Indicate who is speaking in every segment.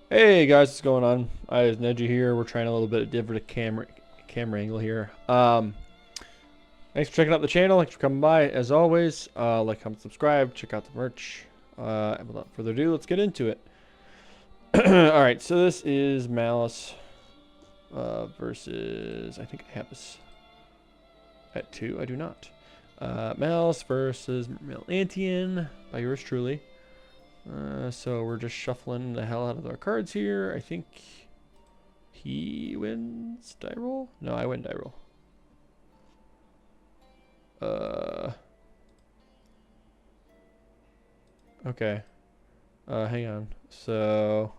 Speaker 1: Hey guys, what's going on? Is Neji here. We're trying a little bit of different camera angle here. Thanks for checking out the channel. Thanks for coming by. As always, like, comment, subscribe, check out the merch. And without further ado, let's get into it. All right, so this is Maliss versus. I think I have this at 2. I do not. Maliss versus Atlantean by yours truly. So we're just shuffling the hell out of our cards here. I think he wins die roll. No, I win die roll. Okay. Hang on. So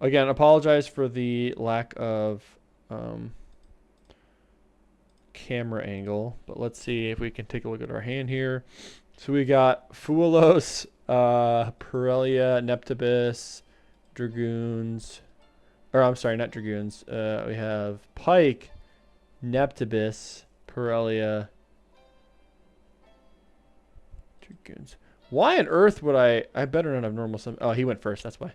Speaker 1: again, apologize for the lack of camera angle, but let's see if we can take a look at our hand here. So we got Fuelos, Pirellia, Neptibus, Dragoons, or I'm sorry, not Dragoons. We have Pike, Neptibus, Pirellia, Dragoons. Why on earth would I better not have normal summon. Oh, he went first. That's why.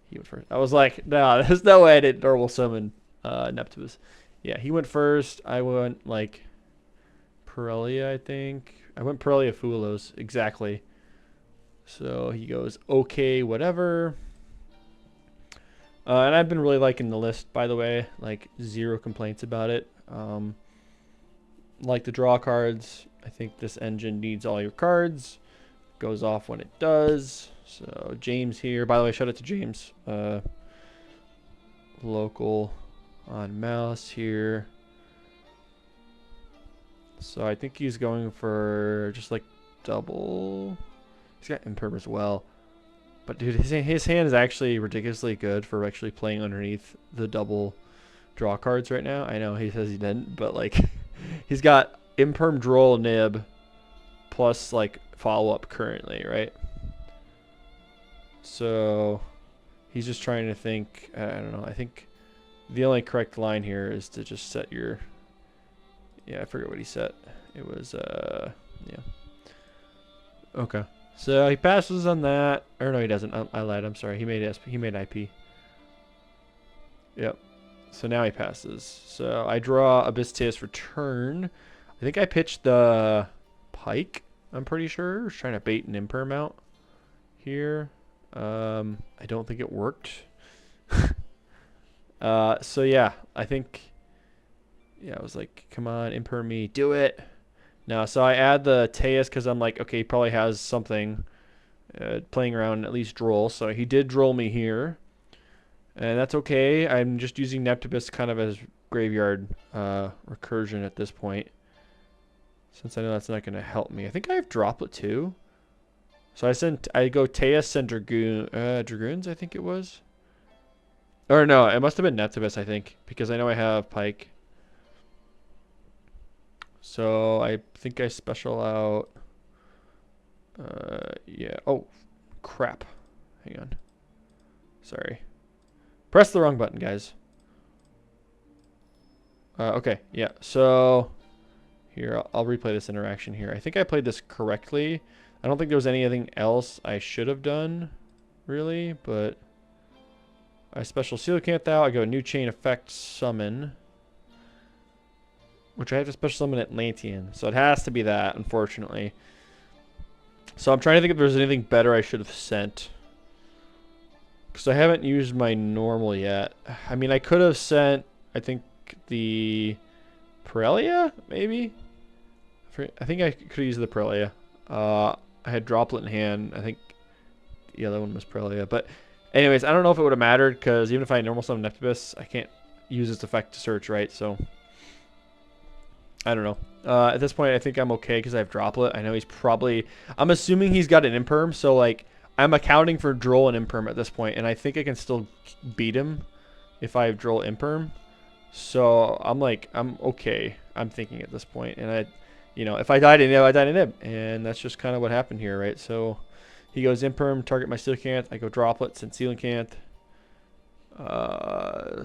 Speaker 1: He went first. I was like, no, there's no way I didn't normal summon Neptibus. Yeah, he went first. I went like Pirellia, I think. I went Pirellia Fuelos, exactly. So he goes, okay, whatever. And I've been really liking the list, by the way. Like, zero complaints about it. Like the draw cards. I think this engine needs all your cards. Goes off when it does. So James here. By the way, shout out to James. Local on Maliss here. So I think he's going for just like double. He's got imperm as well. But dude, his hand is actually ridiculously good for actually playing underneath the double draw cards right now. I know he says he didn't, but like he's got imperm droll nib plus like follow up currently, right? So he's just trying to think. I don't know. I think the only correct line here is to just set your. Yeah, I forget what he set. It was yeah. Okay. So he passes on that. Or no, he doesn't. I lied. I'm sorry. He made IP. Yep. So now he passes. So I draw Abyssteus for turn. I think I pitched the Pike. I'm pretty sure. I was trying to bait an imperm out here. I don't think it worked. So yeah, I think. Yeah, I was like, come on, imperm me, do it. No, so I add the Teus because I'm like, okay, he probably has something playing around, at least droll. So he did droll me here. And that's okay. I'm just using Neptibus kind of as graveyard recursion at this point. Since I know that's not going to help me. I think I have Droplet too. So I go Teus, send Dragoons, I think it was. Or no, it must have been Neptibus, I think. Because I know I have Pike. So I think I special out. Yeah. Oh, crap. Hang on. Sorry. Press the wrong button, guys. Okay. Yeah. So here, I'll replay this interaction here. I think I played this correctly. I don't think there was anything else I should have done, really. But I special Coelacanth out. I go new chain effect summon. Which I have to special summon Atlantean. So it has to be that, unfortunately. So I'm trying to think if there's anything better I should have sent. Because I haven't used my normal yet. I mean, I could have sent, I think, the Pirellia, maybe? I think I could use the Pirellia. I had Droplet in hand. I think the other one was Pirellia. But anyways, I don't know if it would have mattered. Because even if I normal summon Neptibus, I can't use its effect to search, right? So I don't know. At this point, I think I'm okay because I have Droplet. I know he's probably. I'm assuming he's got an imperm, so like I'm accounting for droll and imperm at this point, and I think I can still beat him if I have droll imperm. So I'm like I'm okay. I'm thinking at this point, and if I died in Nib, I died in Nib, and that's just kind of what happened here, right? So he goes imperm, target my Coelacanth. I go Droplet, send Coelacanth.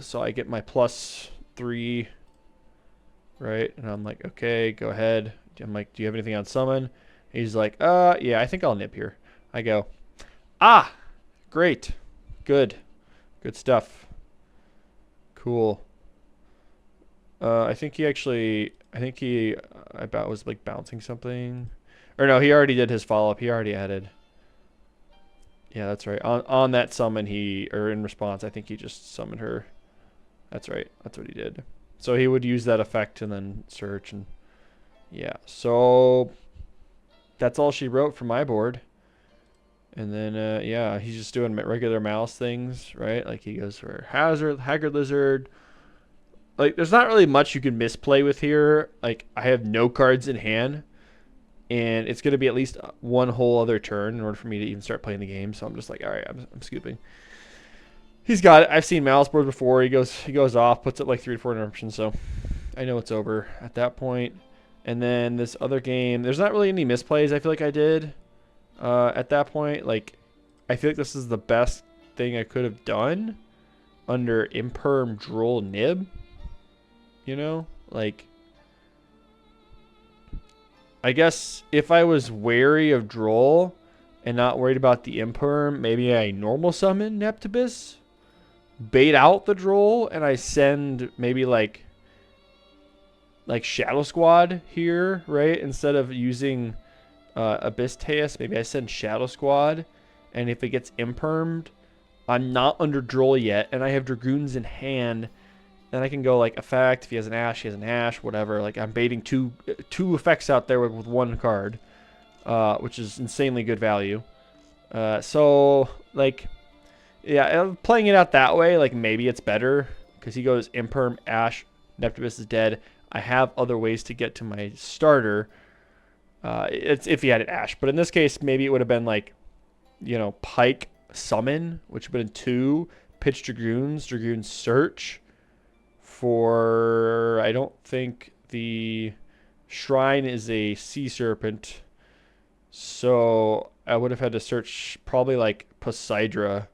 Speaker 1: So I get my +3. Right, and I'm like, okay, go ahead. I'm like, do you have anything on summon? He's like, yeah, I think I'll nip here. I go, great, good, Good stuff. Cool. I think he actually, I about was like bouncing something. Or no, he already did his follow-up. He already added. Yeah, that's right. On that summon, or in response, I think he just summoned her. That's right. That's what he did. So he would use that effect and then search and yeah. So that's all she wrote for my board. And then yeah, he's just doing regular mouse things, right? Like he goes for Haggard Lizard. Like there's not really much you can misplay with here. Like I have no cards in hand. And it's going to be at least one whole other turn in order for me to even start playing the game. So I'm just like, all right, I'm scooping. He's got it. I've seen Maliss board before. He goes off, puts it like 3 to 4 interruptions. So I know it's over at that point. And then this other game, there's not really any misplays I feel like I did at that point. Like, I feel like this is the best thing I could have done under Imperm Droll Nib. You know? Like, I guess if I was wary of Droll and not worried about the Imperm, maybe I normal summon Neptibus, bait out the Droll, and I send maybe like Shadow Squad here, right? Instead of using Abyss, maybe I send Shadow Squad, and if it gets Impermed, I'm not under Droll yet, and I have Dragoons in hand. Then I can go like effect. If he has an Ash, he has an Ash, whatever. Like I'm baiting two effects out there with one card, which is insanely good value. So like, yeah, playing it out that way, like maybe it's better because he goes Imperm, Ash, Neptibus is dead. I have other ways to get to my starter. It's if he had an Ash, but in this case, maybe it would have been like, you know, Pike Summon, which would have been 2 Pitch Dragoons, Dragoon Search. For I don't think the Shrine is a Sea Serpent, so I would have had to search probably like Poseidra,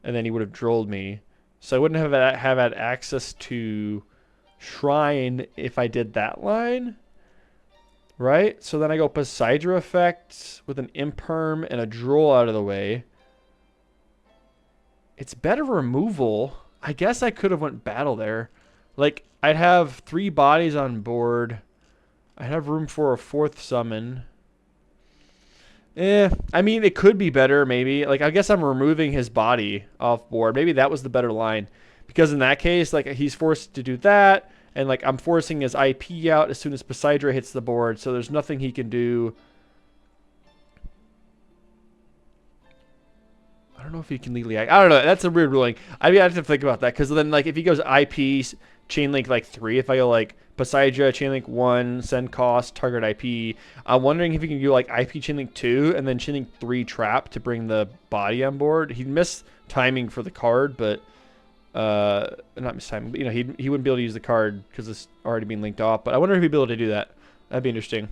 Speaker 1: and then he would have drolled me. So I wouldn't have had access to Shrine if I did that line, right? So then I go Poseidra effect with an Imperm and a droll out of the way. It's better removal. I guess I could have went battle there. Like, I'd have 3 bodies on board. I'd have room for a 4th summon. I mean, it could be better, maybe. Like, I guess I'm removing his body off board. Maybe that was the better line. Because in that case, like, he's forced to do that. And, like, I'm forcing his IP out as soon as Poseidra hits the board. So there's nothing he can do. I don't know if he can legally act. I don't know. That's a weird ruling. I mean, I have to think about that. Because then, like, if he goes IP... Chainlink like 3, if I go like Poseidra, Chainlink 1, send cost, target IP. I'm wondering if he can do like IP Chainlink 2 and then Chainlink 3 trap to bring the body on board. He'd miss timing for the card, but not miss timing, but you know, he wouldn't be able to use the card because it's already being linked off. But I wonder if he'd be able to do that. That'd be interesting.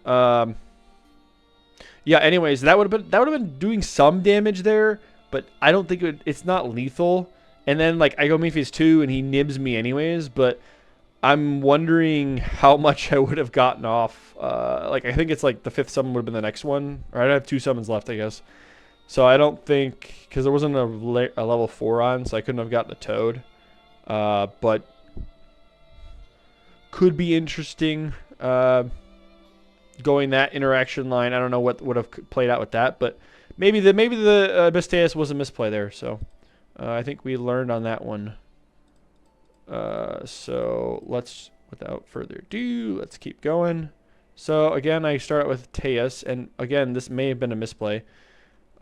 Speaker 1: Yeah, anyways, that would have been doing some damage there, but I don't think it's not lethal. And then, like, I go main phase 2, and he nibs me anyways, but I'm wondering how much I would have gotten off. Like, I think it's, like, the 5th summon would have been the next one. Or I'd have 2 summons left, I guess. So I don't think... Because there wasn't a level 4 on, so I couldn't have gotten a Toad. But could be interesting going that interaction line. I don't know what would have played out with that, but maybe the Abyss was a misplay there, so... I think we learned on that one. So let's, without further ado, let's keep going. So again, I start out with Teus, and again, this may have been a misplay.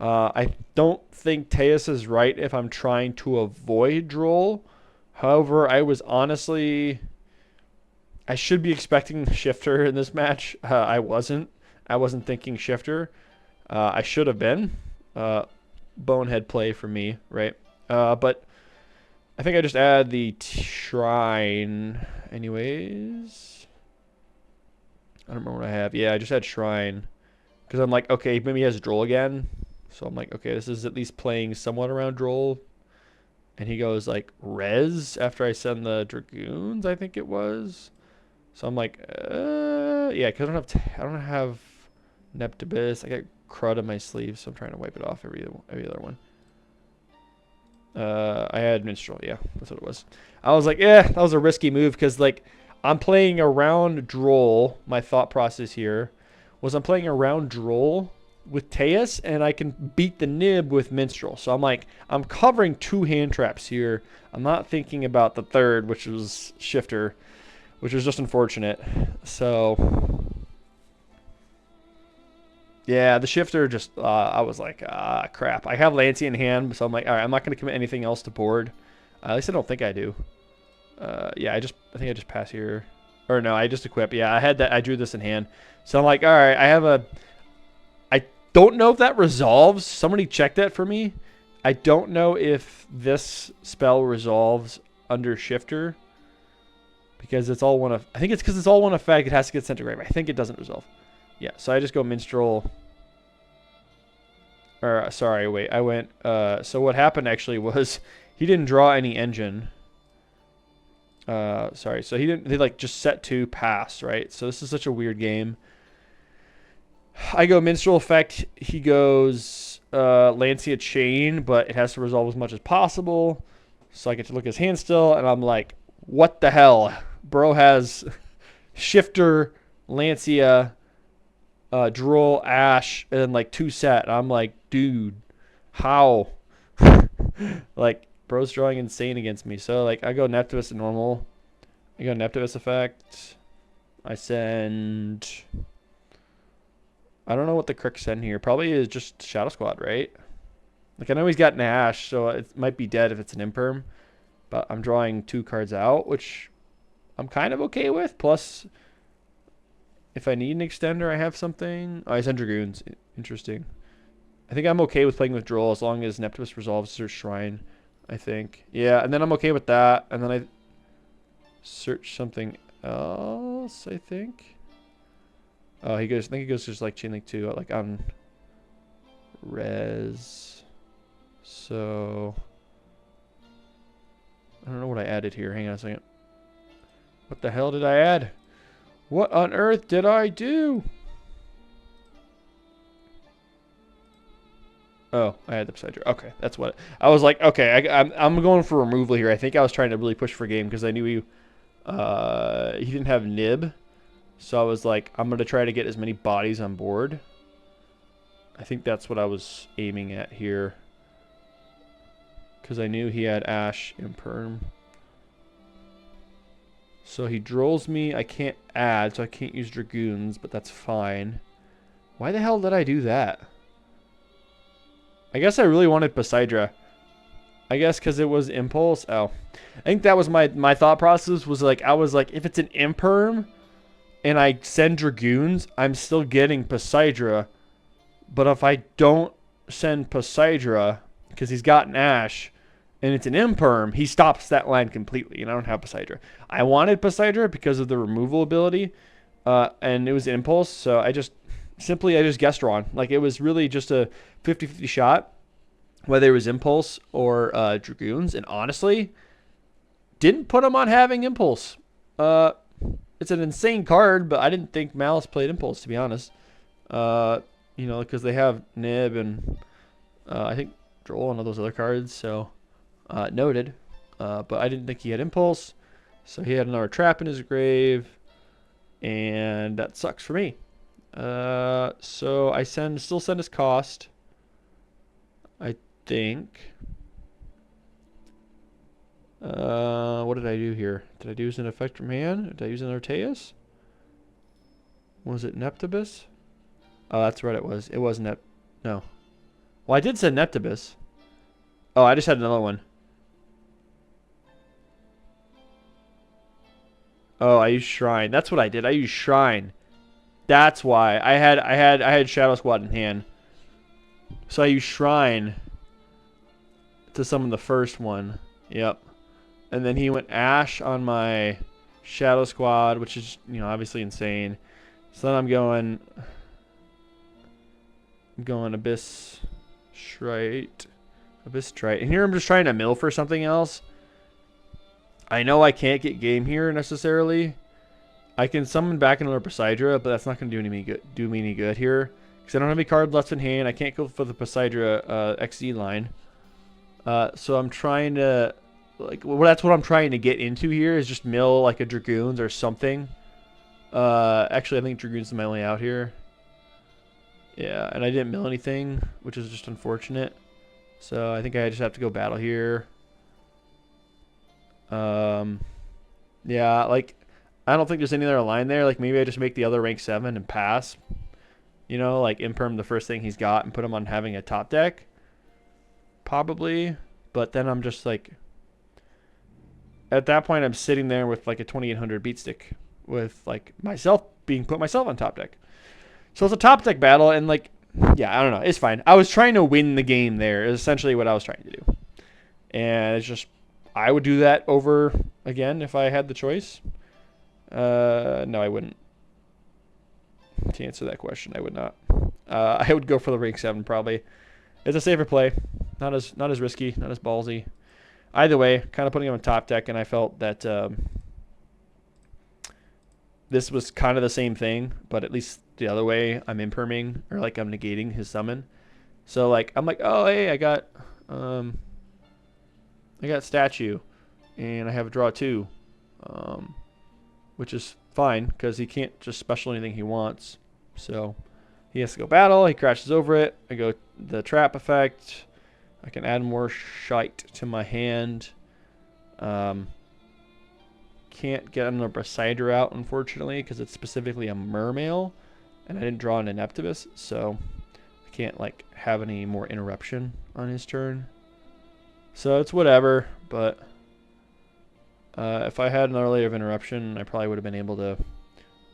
Speaker 1: I don't think Teus is right if I'm trying to avoid Droll. However, I should be expecting Shifter in this match. I wasn't thinking Shifter. I should have been. Bonehead play for me, right? But I think I just add the Shrine anyways. I don't remember what I have. Yeah, I just had Shrine. Because I'm like, okay, maybe he has Droll again. So I'm like, okay, this is at least playing somewhat around Droll. And he goes like Res after I send the Dragoons, I think it was. So I'm like, yeah, because I don't have Neptibus. I got Crud on my sleeve, so I'm trying to wipe it off every other one. I had Minstrel. Yeah, that's what it was. I was like, yeah, that was a risky move because like I'm playing around Droll. My thought process here was I'm playing around Droll with Teus, and I can beat the Nib with Minstrel. So I'm like, I'm covering 2 hand traps here. I'm not thinking about the third, which was Shifter, which was just unfortunate. So yeah, the Shifter just, I was like, crap. I have Lancey in hand, so I'm like, all right, I'm not going to commit anything else to board. At least I don't think I do. Yeah, I think I just pass here. Or no, I just equip. Yeah, I had that. I drew this in hand. So I'm like, all right, I don't know if that resolves. Somebody check that for me. I don't know if this spell resolves under Shifter. Because it's all one of, I think it's because it's all one effect. It has to get sent to grave. I think it doesn't resolve. Yeah, so I just go Minstrel. Or, sorry, wait. I went, so what happened actually was he didn't draw any engine. Sorry, so they like just set 2, pass, right? So this is such a weird game. I go Minstrel effect. He goes Lancia Chain, but it has to resolve as much as possible. So I get to look at his hand still, and I'm like, what the hell? Bro has Shifter, Lancia, Droll, Ash, and then like 2 set. And I'm like, dude, how? Like, bro's drawing insane against me. So like I go Neptuvus to normal. I go Neptuvus effect. I send, I don't know what the Crick send here. Probably is just Shadow Squad, right? Like I know he's got an Ash, so it might be dead if it's an Imperm. But I'm drawing 2 cards out, which I'm kind of okay with. Plus, if I need an extender, I have something. Oh, I send Dragoons. Interesting. I think I'm okay with playing with Droll as long as Neptuvus resolves their Shrine, I think. Yeah, and then I'm okay with that. And then I search something else, I think. Oh, I think he goes just like Chain Link 2, like on res. So I don't know what I added here. Hang on a second. What the hell did I add? What on earth did I do? Oh, I had the Psydra. Okay, that's what I was like. Okay, I'm going for removal here. I think I was trying to really push for game because I knew he didn't have Nib, so I was like, I'm gonna try to get as many bodies on board. I think that's what I was aiming at here because I knew he had Ash Imperm. So he drolls me. I can't add, so I can't use Dragoons, but that's fine. Why the hell did I do that? I guess I really wanted Poseidra. I guess because it was Impulse. Oh. I think that was my thought process was like, I was like, if it's an Imperm and I send Dragoons, I'm still getting Poseidra. But if I don't send Poseidra, because he's got an Ash, and it's an Imperm, he stops that line completely, and I don't have Poseidra. I wanted Poseidra because of the removal ability, and it was Impulse, so I just guessed wrong. Like, it was really just a 50-50 shot, whether it was Impulse or Dragoons, and honestly, didn't put him on having Impulse. It's an insane card, but I didn't think Maliss played Impulse, to be honest. You know, because they have Nib and I think Droll and all those other cards, so noted. But I didn't think he had Impulse, so he had another trap in his grave, and that sucks for me. So I still send his cost, I think. What did I do here? Did I use an effect from hand? Did I use an Arteus? Was it Neptubus? Oh, that's right, it was. It was No. Well, I did send Neptubus. Oh, I just had another one. Oh, I used Shrine. That's what I did. I used Shrine. That's why. I had Shadow Squad in hand. So I used Shrine to summon the first one. Yep. And then he went Ash on my Shadow Squad, which is, you know, obviously insane. So then I'm going Abyss Trite. And here I'm just trying to mill for something else. I know I can't get game here necessarily. I can summon back another Poseidra, but that's not going to do me any good here. Because I don't have any card left in hand. I can't go for the Poseidra XD line. So I'm trying to, like, well, that's what I'm trying to get into here is just mill like a Dragoons or something. Actually, I think Dragoons is my only out here. Yeah, and I didn't mill anything, which is just unfortunate. So I think I just have to go battle here. Yeah, like, I don't think there's any other line there. Like, maybe I just make the other rank 7 and pass. You know, like, imperm the first thing he's got and put him on having a top deck. Probably. But then I'm just, like... At that point, I'm sitting there with, like, a 2800 beat stick. With, like, put myself on top deck. So it's a top deck battle, and, like... Yeah, I don't know. It's fine. I was trying to win the game there. Is essentially what I was trying to do. And it's just... I would do that over again if I had the choice. No, I wouldn't. To answer that question, I would not. I would go for the rank 7 probably. It's a safer play. Not as risky, not as ballsy. Either way, kind of putting him on top deck, and I felt that this was kind of the same thing, but at least the other way, I'm imperming, or like I'm negating his summon. So like I'm like, oh hey, I got statue, and I have a draw 2, which is fine because he can't just special anything he wants. So he has to go battle. He crashes over it. I go the trap effect. I can add more shite to my hand. Can't get another Besider out, unfortunately, because it's specifically a Mermail, and I didn't draw an Ineptibus, so I can't like have any more interruption on his turn. So it's whatever, but if I had another layer of interruption, I probably would have been able to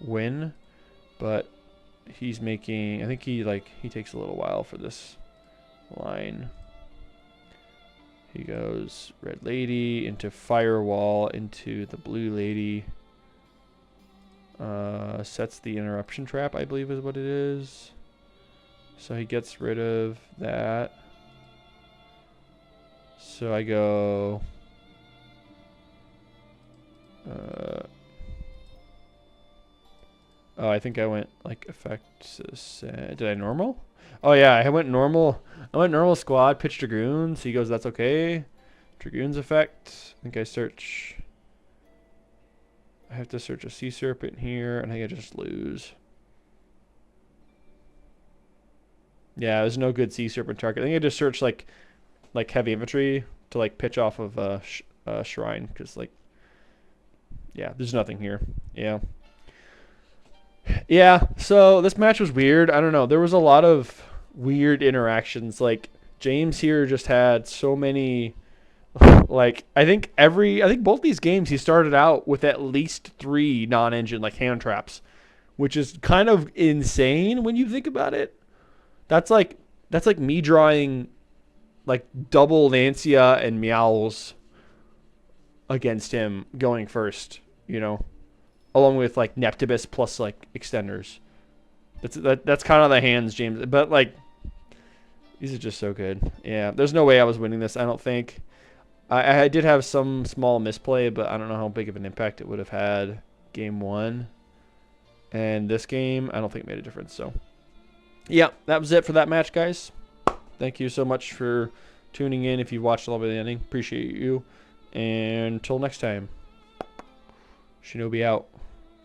Speaker 1: win. But he's making, I think he takes a little while for this line. He goes red lady into firewall into the blue lady. Sets the interruption trap, I believe is what it is. So he gets rid of that. So I go... oh, I think I went like effect. Did I normal? Oh yeah, I went normal. I went normal squad, pitch Dragoons. He goes, that's okay. Dragoons effect. I think I search. I have to search a Sea Serpent here, and I think I just lose. Yeah, there's no good Sea Serpent target. I think I just searched like heavy infantry to like pitch off of shrine, because like, yeah, there's nothing here. Yeah. Yeah, so this match was weird. I don't know. There was a lot of weird interactions. Like, James here just had so many... Like, I think both these games he started out with at least 3 non-engine, like, hand traps. Which is kind of insane when you think about it. That's like me drawing, like, double Lancia and Meowls against him going first, you know? Along with like Neptibus plus like extenders. That's kind of the hands, James. But like, these are just so good. Yeah, there's no way I was winning this, I don't think. I did have some small misplay, but I don't know how big of an impact it would have had game 1. And this game, I don't think made a difference. So, yeah, that was it for that match, guys. Thank you so much for tuning in. If you watched all the way to the ending, appreciate you. And until next time, Shinobi out.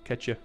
Speaker 1: Catch ya.